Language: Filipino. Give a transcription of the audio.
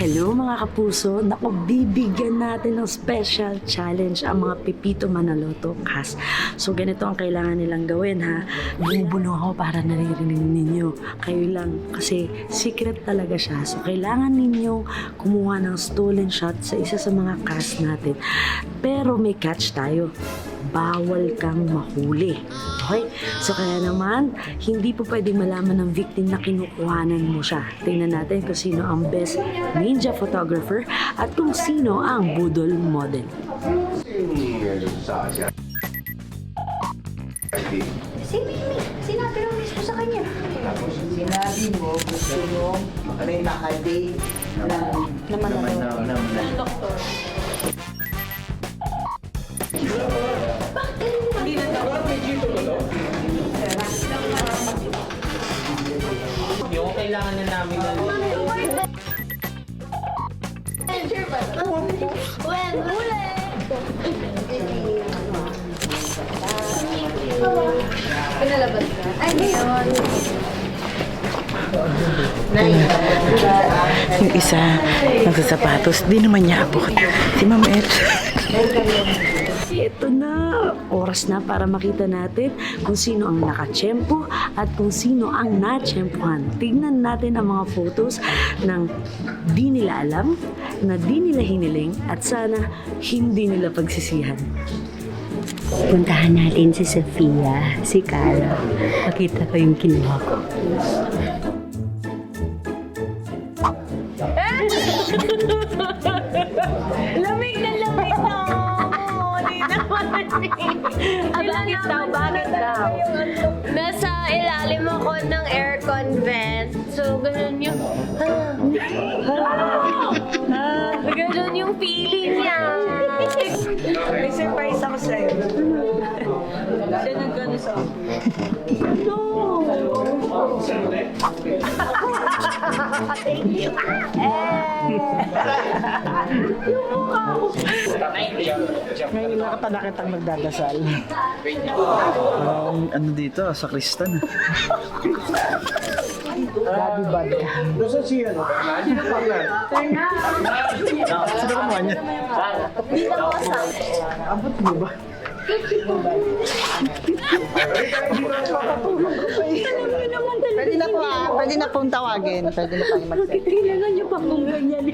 Hello mga kapuso, naku, bibigyan natin ng special challenge ang mga Pepito Manaloto cast. So ganito ang kailangan nilang gawin ha. Bumubuno ako para naririnig ninyo. Kayo lang, kasi secret talaga siya. So kailangan ninyong kumuha ng stolen shot sa isa sa mga cast natin. Pero may catch tayo. Bawal kang mahuli. Okay? So kaya naman, hindi po pwedeng malaman ng victim na kinukuhanan mo siya. Tingnan natin kung sino ang best ninja photographer at kung sino ang budol model. Si Mimi, sinabi ng miss ko sa kanya. Sinabi mo, gusto mo rin nakadate ng Doktor. Yung kailangan na namin na Well, huli! Pinalabas ka? Ay, ngayon. Yung isa, nagsasapatos, di naman niya abot. Si Ma'am Ed. Ito na, oras na para makita natin kung sino ang nakatsyempo at kung sino ang natsyempohan. Tingnan natin ang mga photos ng di nila alam, na di nila hiniling at sana hindi nila pagsisihan. Puntahan natin si Sofia, si Cara. Pakita ko yung kinuha ko. Lamig na lamig na! Hindi naman. Bakit daw? Bakit daw? Nasa ilalim ako ng aircon vent. So, ganun yung... ganun yung feeling niya. May surprise ako sa'yo. Siya nag-gano sa Ngayon nakatala kitang nagdadasal. Ano dito, sa Kristan. Gabi bad ka. Doon siya, no? Sino kumuha niya? Abot mo ba? Pwede na po pwede na pong tawagin. Pwede na pong mag-send. Kailangan niyo pa kung ganyan.